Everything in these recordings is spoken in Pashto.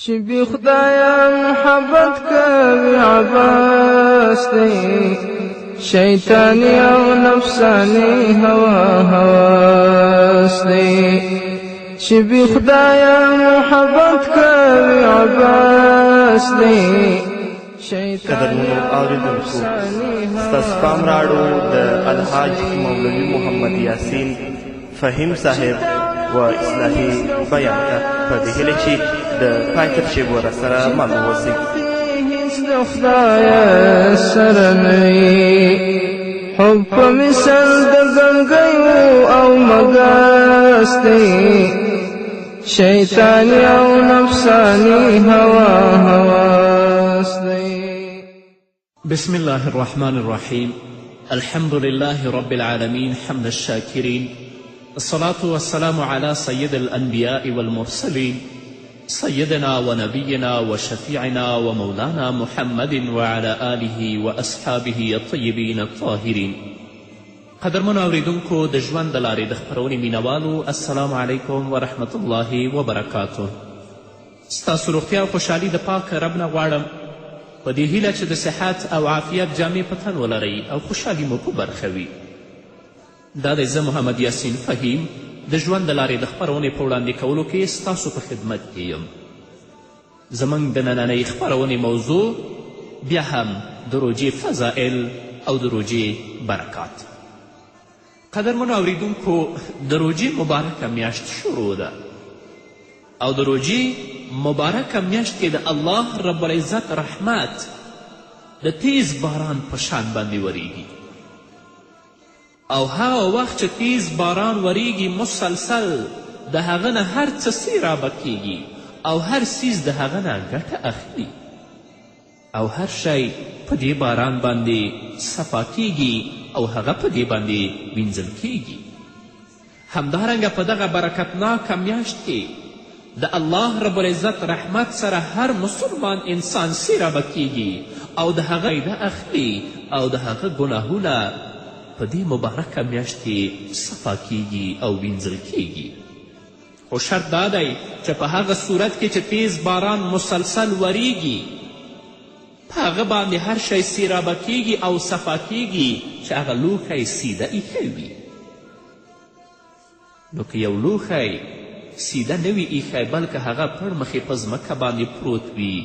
چې بی خدایا محبت کوي عباس دی شیطانی او نفسانی هوا هواس دی چې بی خدایا محبت کوي عباس دی قدرمنو اوریدونکو ستاسو پام راړو د الحاج مولوي محمد یاسین فهیم صاحب و اصلاحي بیان ته په دې هیله چې د پای تر شیبو راسره مل واوسئ. هیڅ د خدایه سره نه وي حب په مثل د ګنګیو او مګس دی شیطانی او نفسانی هوا هواس دی. بسم الله الرحمن الرحيم. الحمد لله رب العالمين حمد الشاكرين. الصلاة والسلام على سيد الأنبياء والمرسلين سيدنا ونبينا وشفيعنا ومولانا محمد وعلى آله وأصحابه الطيبين الطاهرين. قدرمنو اوریدونکو د ژوند د لارې د خپرونې مینوالو السلام علیکم ورحمة الله وبرکاته. ستاسو روغتیا او خوشحالي د پاک رب نه غواړم په دې هیله چې د صحت او عافیت جامې په تن ولرئ او خوشحالي مو په برخه وي. دا دی زه محمد یاسین فهیم د ژوند د لارې د خپرونې په وړاندې کولو کې ستاسو په خدمت کې یم. زموږ د نننۍ خپرونې موضوع بیا هم د روژې فضائل او د روژې برکات. قدرمنو اوریدونکو د روژې مبارکه میاشت شروع ده او د روژې مبارکه میاشت کې د الله رب العزت رحمت د تیز باران په شان باندې وریږي او هغه وخت چې تیز باران وریږي مسلسل د هغه نه هر څه سیرابه کیږي او هر څیز د هغه نه ګټه اخلي او هر شی په دې باران باندې صفا کیږي او هغه په دې باندې وینځل کیږي. همدارنګه په دغه برکتناکه میاشت کې د الله رب العزت رحمت سره هر مسلمان انسان سیرابه کیږي او د هغه فایده اخلي او د هغه ګناهونه په دې مبارکه میاشت کې صفا کیږي او وینځل کیږي. خو شرط دا دی چې په هغه صورت کې چې تیز باران مسلسل وریږي په هغه باندې هر شی سیرابه کیږي او صفا کیږي چې هغه لوښی سیده ایښی وي. نو که یو لوښی سیده نه وي ایښی بلکې هغه پړ مخې په ځمکه باندې پروت وي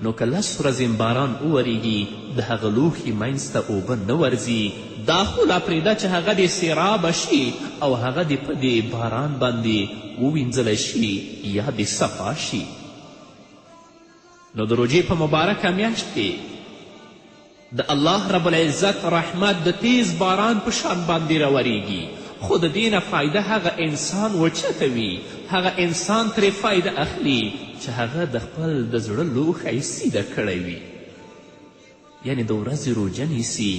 نو که 10 ورځې باران ووریږي د هغه لوښي منځ ته اوبه نه ورځي. دا خو لا پرېږده چې هغه دې سیرابه شي او هغه دې په دې باران باندې ووینځلی شي یا دې صفا شي. نو د روژې په مبارکه میاشت کې د الله رب العزت رحمت د تیز باران په شان باندې راوریږي خو د دې نه فایده هغه انسان وچتوي هغه انسان ترې فایده اخلي چې هغه د خپل د زړه لوښی سیده کړی وي یعنی د ورځې روژه نیسي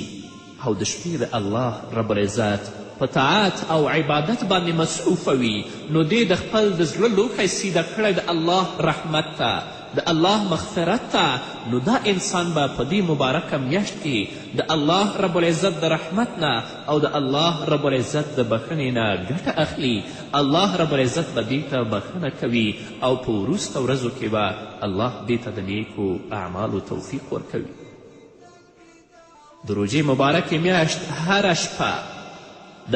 او د شپې د الله رب العزت په طاعت او عبادت باندې مصروفه وي نو دې د خپل د زړه لوښی سیده کړی د الله رحمت ته د الله مغفرت ته نو دا انسان به په دې مبارکه میاشت کې د الله رب العزت د رحمت نه او د الله رب العزت د بخښنې نه ګټه اخلي. الله رب العزت به دې ته بخښنه کوي او په وروسته ورځو کې به الله دې ته د نیکو اعمالو توفیق ورکوي. د روژې مبارکې میاشت هره شپه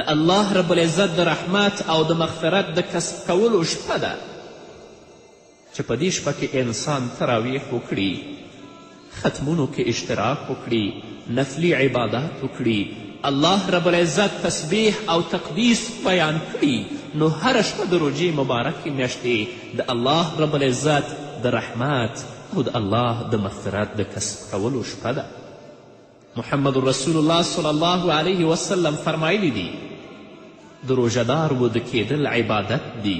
د الله رب العزت د رحمت او د مغفرت د کسب کولو شپه ده چې په دې شپه کې انسان تراویح وکړي ختمونو کې اشتراک وکړي نفلي عبادات وکړي الله رب العزت تسبیح او تقدیس بیان کړي نو هره شپه د روژې مبارکې میاشتې د الله رب العزت د رحمت او د الله د مغفرت د کسب کولو شپه ده. محمد رسول الله صلی الله علیه وسلم فرمایلی دي د روژهدار وده کیدل عبادت دی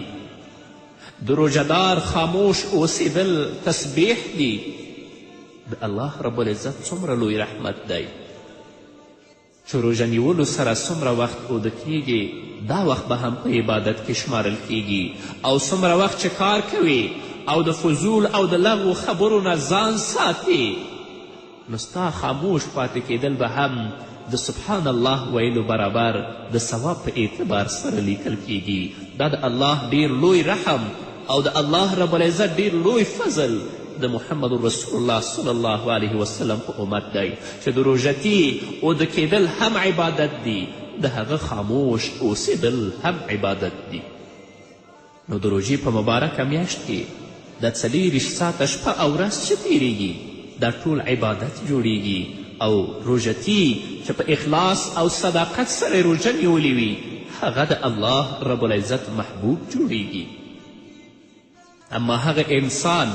د روژهدار خاموش اوسیدل تسبیح دی. د الله رب العزت څومره لوی رحمت دی چې روژه نیولو سره څومره وخت اوده کیږي دا وخت به هم په عبادت کې شمارل کیږي او څومره وخت چې کار کوي او د فضول او د لغو خبرو نه ځان ساتي نو ستا خاموش پاتې کیدل به هم د سبحان الله ویلو برابر د ثواب په اعتبار سره لیکل کیږي. دا د الله ډیر لوی رحم او د الله رب العزت ډیر لوی فضل د محمد رسول الله صلی الله علیه وسلم په امت دی چې د روژتي اوده کیدل هم عبادت دی، د هغه خاموش اوسېدل هم عبادت دی. نو د روژې په مبارکه میاشت کې د 24 ساعته شپه او ورځ چې تیریږي دا ټول عبادت جوړیږي او روژتي چې په اخلاص او صداقت سره روژه نیولې وي هغه د الله رب العزت محبوب جوړیږي. اما هغه انسان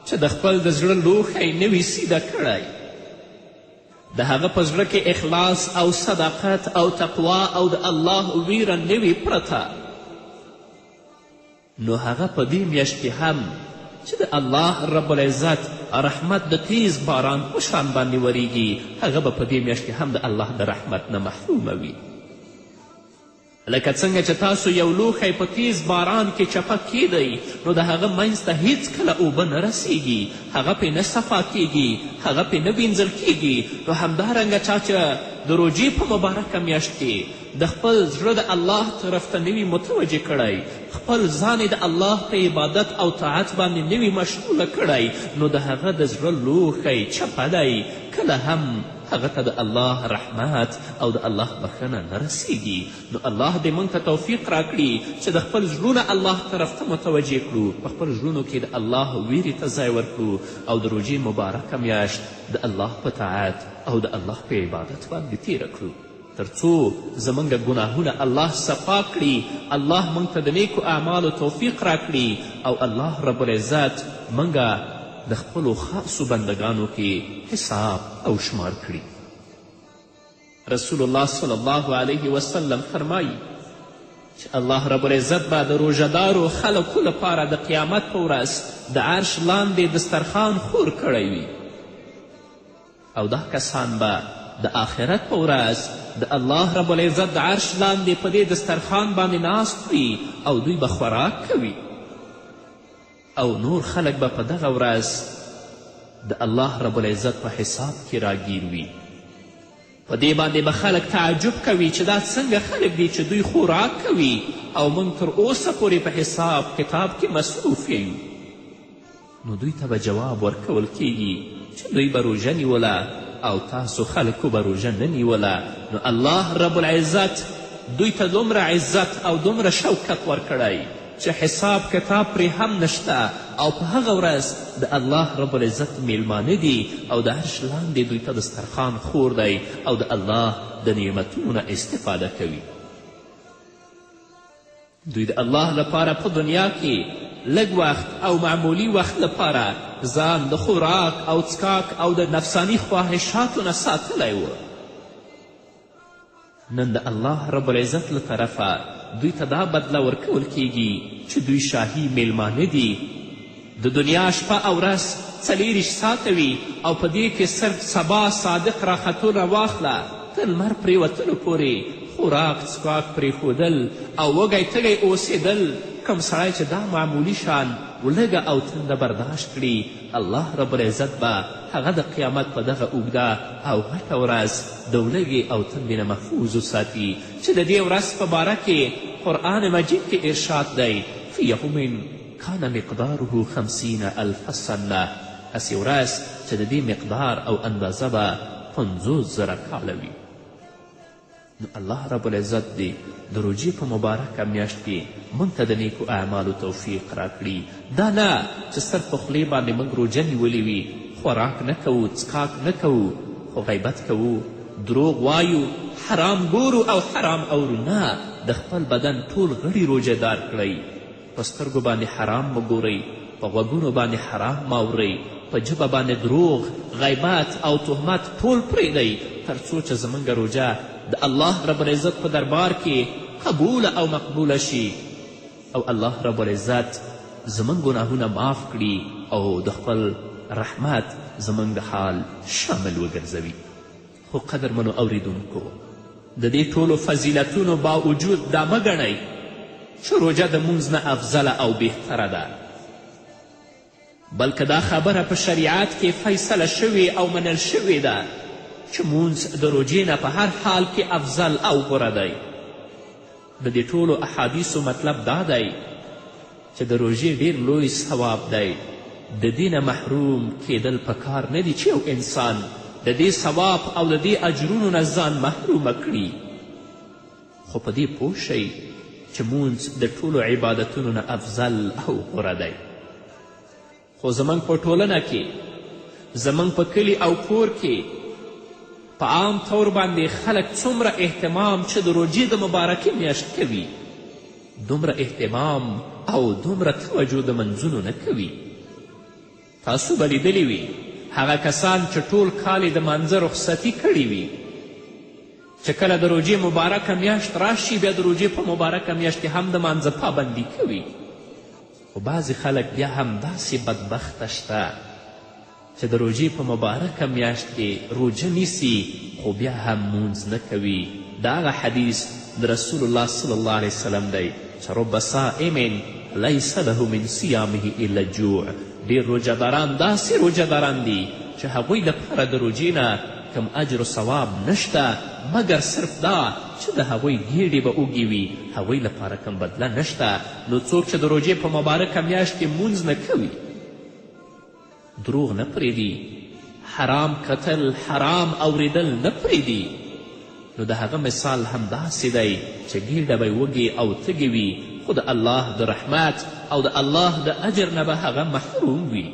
چې د خپل د زړه لوښی نه وي سیده کړی، د هغه په زړه کې اخلاص او صداقت او تقوا او د الله ویره نه وي پرته، نو هغه په دې میاشت کې هم چې د الله رب العزت رحمت د تیز باران په شان باندې وریږي هغه به په دې میاشت کې هم د الله د رحمت نه محرومه وي. لکه څنګه چې تاسو یو لوښی په تیز باران کې چپه کیدئ نو د هغه منځ ته هیڅکله اوبه نه رسیږي، هغه پرې نه صفا کیږي، هغه پرې نه وینځل کیږي. نو همدارنګه چا چې د روژې په مبارکه میاشت کې د خپل زړه د الله طرف ته نه وي متوجه کړی، خپل ځان د الله په عبادت او طاعت باندې نه وي مشغوله کړی، نو د هغه د زړه لوښی چپه دی، کله هم هغه ته د الله رحمت او د الله بخښنه نه رسیږي. نو الله دې موږ ته توفیق راکړي چې د خپل زړونه الله طرف ته متوجه کړو، په خپل زړونو کې د الله ویرې ته ځای ورکړو او د روژې مبارکه میاشت د الله په طاعت او د الله په عبادت باندې تیره کړو، تر څو زموږ ګناهونه الله صفا کړي، الله موږ ته د نیکو اعمالو توفیق راکړي او الله رب العزت موږ د خپلو خاصو بندگانو کې حساب او شمار کړي. رسول الله صلی الله علیه وسلم فرمایي چې الله رب العزت به د روژهدارو خلکو لپاره د قیامت په ورځ د عرش لاندې دسترخوان خور کړی وي او دا کسان به د آخرت په ورځ د الله رب العزت د عرش لاندې په دې دسترخوان باندې ناست وي او دوی به خوراک کوي او نور خلک به په دغه ورځ د الله رب العزت په حساب کې راګیر وي. په دې باندې به خلک تعجب کوي چې دا څنګه خلک دي چې دوی خوراک کوي او موږ تر اوسه پورې په حساب کتاب کې مصروف یو. نو دوی ته به جواب ورکول کیږي چې دوی به روژه نیوله او تاسو خلکو به روژه نه نیوله. نو الله رب العزت دوی ته دومره عزت او دومره شوکت ورکړی چې حساب کتاب پرې هم نشته او په هغه ورځ د الله رب العزت میلمانه دي او د عرش لاندې دوی ته دسترخوان خور دی او د الله د نعمتونو نه استفاده کوي. دوی د الله لپاره په دنیا کې لږ وخت او معمولی وخت لپاره ځان د خوراک او څکاک او د نفسانی خواهشاتو نه ساتلی و. نن د الله رب العزت له طرفه دوی ته دا بدله ورکول کیږي چې دوی شاهي میلمانه دي. د دنیا شپه او ورځ 24 ساعته وي او په دې کې صرف سبا صادق راختو راواخله تر لمر پرېوتلو پورې خوراک څښاک پرېښودل او وږی تږی اوسېدل، کوم سړی چې دا معمولی شان ولږه او تنده برداشت کړي الله رب العزت به هغه د قیامت په دغه اوږده او غټه ورځ د ولږې او تندې نه محفوظ وساتي چې د دې ورځ په باره کې قرآن مجید کې ارشاد دی فی یوم کان مقداره 50,000 سنه، هسې ورځ چې د دې مقدار او اندازه به 50,000 کاله وي. نو الله رب العزت دی د روژې په مبارکه میاشت کې موږ ته د نیکو اعمالو توفیق راکړي. دا نه چې صرف په خولې باندې موږ روژه نیولې وي، خوراک نه کوو، څښاک نه کوو، خو غیبت کوو، دروغ وایو، حرام ګورو او حرام اورو. نه، د خپل بدن ټول غړي روژه دار کړئ. په سترګو باندې حرام مه ګورئ، په غوږونو باندې حرام مه اورئ، په ژبه باندې دروغ، غیبت او تهمت ټول پرېږدئ تر څو چې زموږ روژه د الله رب العزت په دربار کې قبوله او مقبوله شي او الله رب العزت زموږ ګناهونه معاف کړي او د خپل رحمت زموږ د حال شامل وګرځوي. خو قدرمنو اوریدونکو، د دې ټولو فضیلتونو باوجود دا مه ګڼئ چې روژه د مونځ نه افضله او بهتره ده، بلکې دا خبره په شریعت کې فیصله شوې او منل شوې ده چې مونځ د روژې نه په هر حال کې افضل او غوره دی. د دې ټولو احادیثو مطلب دا دی چې د روژې ډیر لوی ثواب دی. د دې نه محروم کیدل پکار نه دي چې یو انسان د دې ثواب او د دې اجرونو نه ځان محرومه کړي. خو په دې پوه شئ چې مونځ د ټولو عبادتونو نه افضل او غوره دی. خو زموږ په ټولنه کې، زموږ په کلي او کور کې په عام طور باندې خلک څومره اهتمام چې د روژې د مبارکې میاشت کوي، دومره اهتمام او دومره توجه د منځونو نه کوي. تاسو به لیدلی وي هغه کسان چې ټول کال یې د مانځه رخصتي کړي وي، چې کله د روژې مبارکه میاشت راشي بیا د روژې په مبارکه میاشت هم د مانځه پابندي کوي. خو بعضې خلک بیا هم داسې بدبخته شته چې د روژې په مبارکه میاشت کې روژه نیسي خو بیا هم مونځ نه کوي. د هغه حدیث د رسول الله صلی الله علیه وسلم دی چې رب صائم لیس له من صیامه الا الجوع. ډېر روژهداران داسې روژهداران دي چې هغوی دپاره د روژې نه کم اجر و ثواب نشته مګر صرف دا چې د هغوی ګیډې به اوږې وي، هغوی لپاره کم بدله نشته. نو څوک چې د روژې په مبارکه میاشت کې مونځ نه کوي، دروغ نه پرېږدي، حرام کتل حرام اوریدل نه پرېږدي، نو د هغه مثال هم داسې دی چې ګیډه به وږې او تږې وي خو د الله د رحمت او د الله د اجر نه به هغه محروم وي.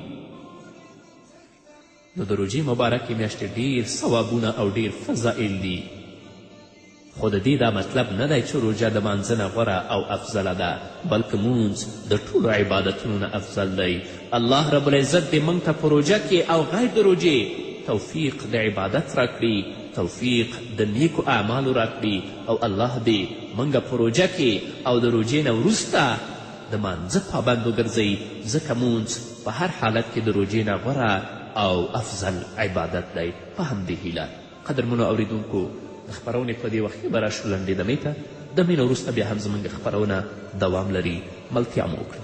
نو د روژې مبارکې میاشتې ډیر ثوابونه او ډیر فضائل دي. خو د دې دا مطلب نه دی چې روژه د مانځه نه غوره او افضله ده، بلکې مونځ د ټولو عبادتونو نه افضل دی. الله رب العزت دې موږ ته په روژه کې او غیر د روژې توفیق د عبادت راکړي، توفیق د نیکو اعمالو راکړي، او الله دې موږ په روژه کې او د روژې نه وروسته د مانځه پابند وګرځوي، ځکه مونځ په هر حالت کې د روژې نه غوره او افضل عبادت دی. په همدې هیله قدرمنو اوریدونکو د خپرونې په دې وخت کې به راشو لنډې دمې ته. دمې نه وروسته بیا هم زموږ خپرونه دوام لري. ملتیا مو وکړئ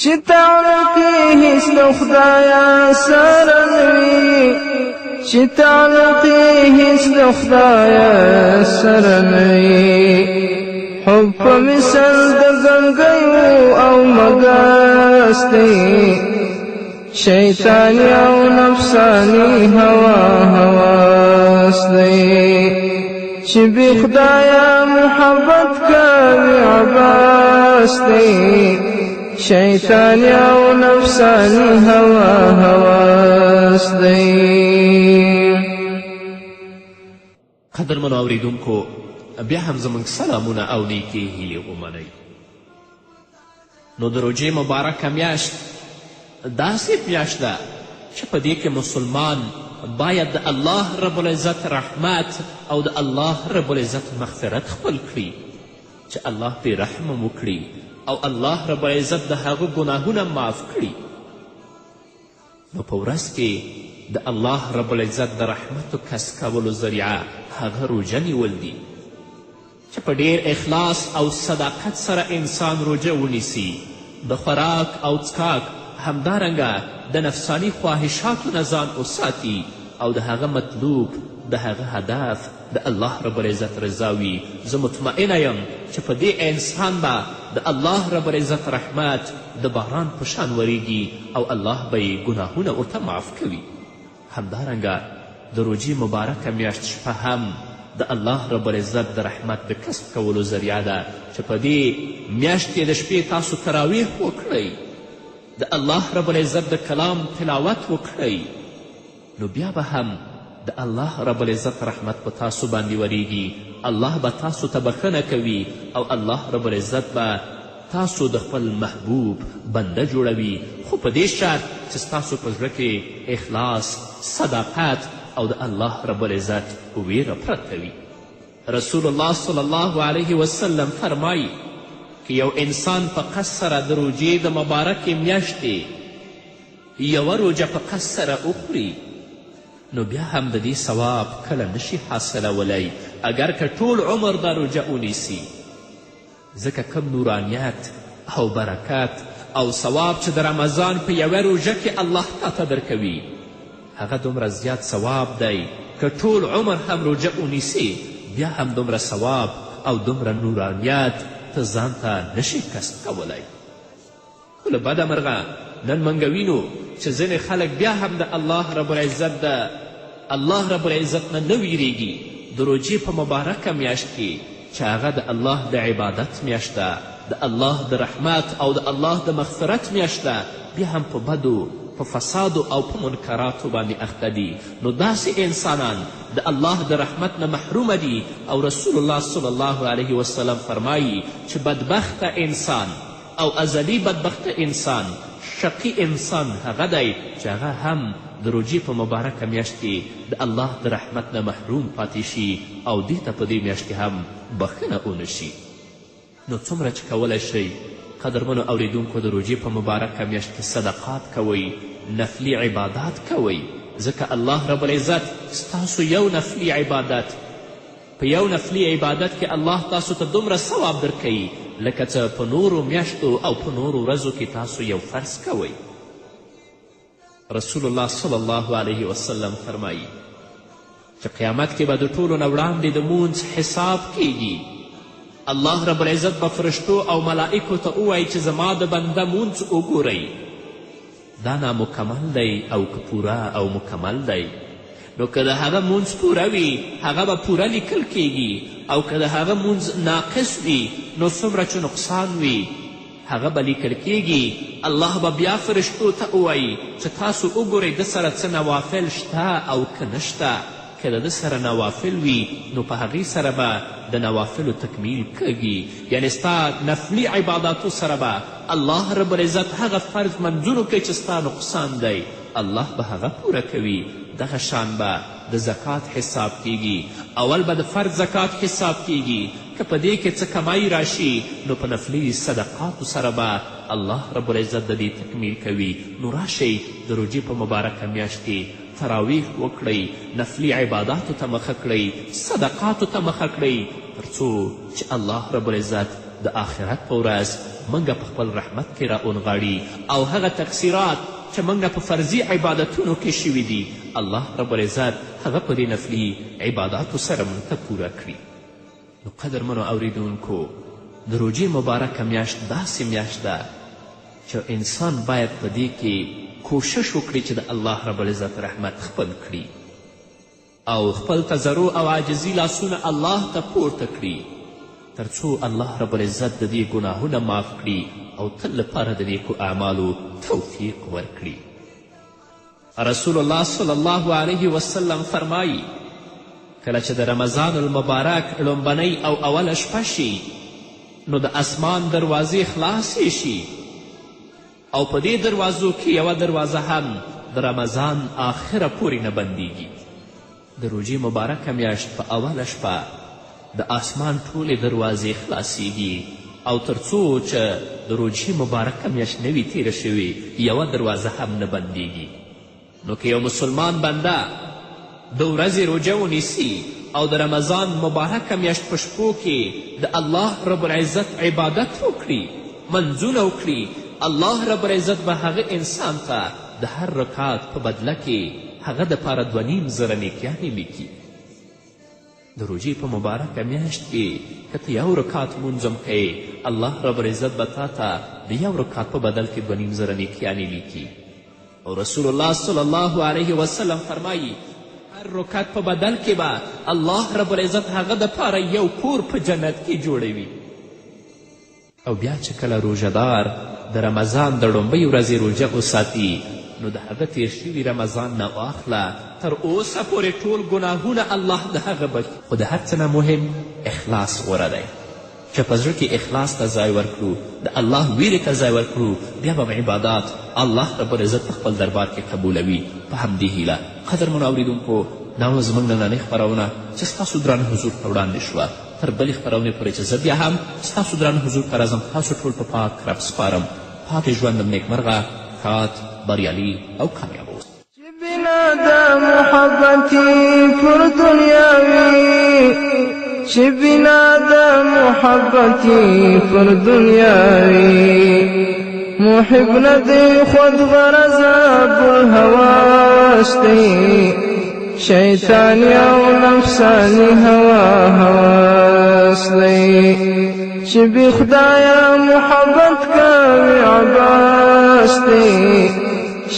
چې تعلقې هیڅ د خدایه سره نه وي، چې تعلقې هیڅ د خدایه سره نه وي، حب په مثل د ګنګیو او مګس دی، شیطانی او نفسانی هوا هواس دی، چې بی خدایا محبت کوي عباس دی، شیطانی او نفسانی هوا هواس دی. قدرمنو اوریدونکو بیا هم زموږ سلامونه او نیکې هیلې ومنئ. نو د روژې مبارکه میاشت داسې میاشت ده چې په دې کې مسلمان باید د الله رب العزت رحمت او د الله رب العزت مغفرت خپل کړي، چې الله پرې رحم وکړي او الله رب العزت د هغه ګناهونه معاف کړي. نو په ورځ کې د الله رب العزت د رحمتو کس کولو ذریعه هغه روژه نیول دي، چې په ډیر اخلاص او صداقت سره انسان روژه ونیسي، د خوراک او څښاک همدارنګه د نفسانی خواهشاتو نه ځان وساتي او د هغه مطلوب د هغه هدف د الله رب العزت رضا وي. زه مطمئنه یم چې په دې انسان به د الله رب العزت رحمت د باران په شان وریږي او الله به یې ګناهونه ورته معاف کوي. همدارنګه د روژې مبارکه میاشت شپه هم د الله رب العزت د رحمت د کسب کولو ذریعه ده، چې په دې میاشت کې د شپې تاسو تراویح وکړئ، د الله رب العزت د کلام تلاوت وکړئ، نو بیا به هم د الله رب العزت رحمت په تاسو باندې وریږي. الله به تاسو ته بخښنه کوي او الله رب العزت به تاسو د خپل محبوب بنده جوړوي، خو په دې شرط چې ستاسو په زړه کې اخلاص، صداقت او د الله رب العزت ویره پرته وي. رسول الله صلی الله علیه وسلم فرمایي که یو انسان په قصد سره د روژې د مبارکې میاشتې یوه روژه په قصد سره وخوري، نو بیا هم د دې ثواب کله نشي حاصلولی اگر که ټول عمر دا روژه ونیسي، ځکه کم نورانیت او برکت او ثواب چې د رمضان په یوه روژه کې الله تاته درکوي، هغه دومره زیات ثواب دی که ټول عمر هم روژه ونیسي بیا هم دومره ثواب او دومره نورانیت ته ځان ته نشي کسب کولی. خو له بده مرغه نن موږ وینو چې ځینې خلک بیا هم د الله رب العزت نه نه ویریږي. د روجې په مبارکه میاشت کې چې هغه د الله د عبادت میاشت ده، د الله د رحمت او د الله د مغفرت میاشت ده، بیا هم په بدو، په فسادو او په منکراتو باندې اخته دي. نو داسې انسانان د الله د رحمت نه محرومه دي او رسول الله صلی الله علیه وسلم فرمایي چې بدبخته انسان او ازلی بدبخته انسان، شقی انسان هغه دی چې هغه هم د روجې په مبارکه میاشت کې د الله د رحمت نه محروم پاتې شي او دې ته په دې میاشت کې هم بخښنه ونه شي. نو څومره چې کولی شئ قدرمنو اوریدونکو د روجې په مبارکه میاشت کې صدقات کوئ، نفلي عبادات کوئ، ځکه الله رب العزت ستاسو یو نفلي عبادت په یو نفلي عبادت کې الله تاسو ته دومره ثواب درکوي لکه څه په نورو میاشتو او په نورو ورځو کې تاسو یو فرض کوئ. رسول الله صلی الله علیه وسلم فرمایي چې قیامت کې به د ټولو نه وړاندې د مونځ حساب کیږي. الله رب العزت به فرشتو او ملائکو ته ووایي چې زما د بنده مونځ وګورئ، دا نامکمل دی او که پوره او مکمل دی. نو که د هغه مونځ پوره وي هغه به پوره لیکل کیږي، او که د هغه مونځ ناقص وي نو څومره چې نقصان وي هغه به لیکل کیږي. الله به بیا فرشتو ته ووایي چې تاسو وګورئ د سره څه نوافل شته او که نشته. که د ده سره نوافل وي نو په هغې سره به د نوافلو تکمیل کیږي، یعنې ستا نفلي عباداتو سره به الله رب العزت هغه فرض منځونو کوي چې ستا نقصان دی الله به هغه پوره کوي. دغه شان به د زکات حساب کیږي، اول به د فرض زکات حساب کیږي، که په دې کې څه کمای راشي نو په نفلي صدقاتو سره به الله رب العزت د دې تکمیل کوي. نو راشئ د روجې په مبارکه میاشت کې تراویح وکړئ، نفلي عباداتو ته مخه کړئ، صدقاتو ته مخه کړئ، تر څو چې الله رب العزت د آخرت په ورځ موږ په خپل رحمت کې راونغاړي او هغه تقصیرات چې موږ په فرضي عبادتونو کې شوي دي الله رب العزت هغه په دې نفلي عباداتو سره موږ ته پوره کړي. نو قدرمنو اوریدونکو د روجې مبارکه میاشت داسې میاشت ده چې انسان باید په دې کې کوشش وکړي چې د الله رب العزت رحمت خپل کړي او خپل تضرع او عاجزي لاسونه الله ته پورته کړي تر څو الله رب العزت د دې ګناهونه معاف کړي او تل لپاره د نیکو اعمالو توفیق ورکړي. رسول الله صلی الله علیه وسلم فرمایي کله چې د رمضان المبارک لومبنۍ او اوله شپه شي نو د اسمان دروازې خلاصې شي او په دې دروازو کې یوه دروازه هم د رمضان آخره پورې نه بندیږي. د روژې مبارکه میاشت په اوله شپه د آسمان ټولې دروازې خلاصیږي او تر څو چې د روژې مبارکه میاشت نه وي تیره شوې یوه دروازه هم نه بندیږي. نو که یو مسلمان بنده د ورځې روژه ونیسي او د رمضان مبارکه میاشت په شپو کې د الله رب العزت عبادت وکړي، منځونه وکړي، الله رب العزت به هغه انسان ته د هر رکعت په بدله کې هغه دپاره 2.5 نیکیانې لیکي. د روژې په مبارکه میاشت کې که ته یو رکعت لمونځ هم کوې الله رب العزت به تا ته د یو رکعت په بدل کې 2.5 نیکیانې لیکي. او رسول الله صلی الله علیه وسلم فرمایي هر رکعت په بدل کې به الله رب العزت هغه دپاره یو کور په جنت کې جوړوي. او بیا چې کله روژهدار د رمضان د لومبۍ ورځې روژه وساتي نو د هغه تیر شوي رمضان نه واخله تر اوسه پورې ټول ګناهونه الله د هغه بخي. خو د هر څه نه مهم اخلاص غوره دی چې په زړه کې اخلاص ته ځای ورکړو، د الله ویرې ته ځای ورکړو، بیا به عبادات الله رب العزت په خپل دربار کې قبولوي. په همدې هیله قدرمنو اوریدونکو دا نو زموږ نننۍ خپرونه چې ستاسو درانه حضور ته وړاندې شوه تر بلې خپرونې پورې چې زه بیا هم ستاسو درانه حضور ته راځم تاسو ټول په پاک رب سپارم. پاتې ژوندم نیکمرغه، ښاد، بریالي او کامیاب اوسئ. چې بنا د محبتي پر دنیا وي، چې بنا د محبتي پر دنیا وي، محب نه دی خود غرض ابوالهواس دی، شیطانی او نفسانی هوا هواس دی چې بی خدایا محبت کوي عباس دی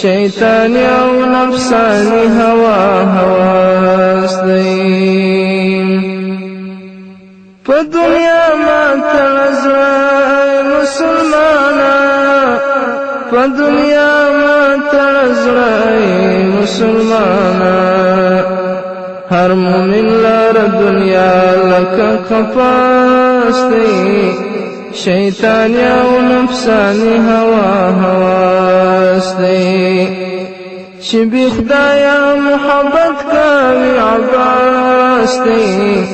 شیطانی او نفسانی هوا هواس دی په دنیا ما تلزړای مسلمانا په دنیا ما تلزړای مسلمانا هر مومن لار دنیا لکه کپاس دی شیطانی او نفسانی هوا هواس دی چې بی خدایا محبت کوي عباس دی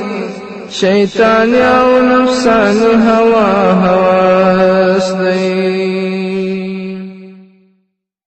شیطانی او نفسانی هوا هواس دی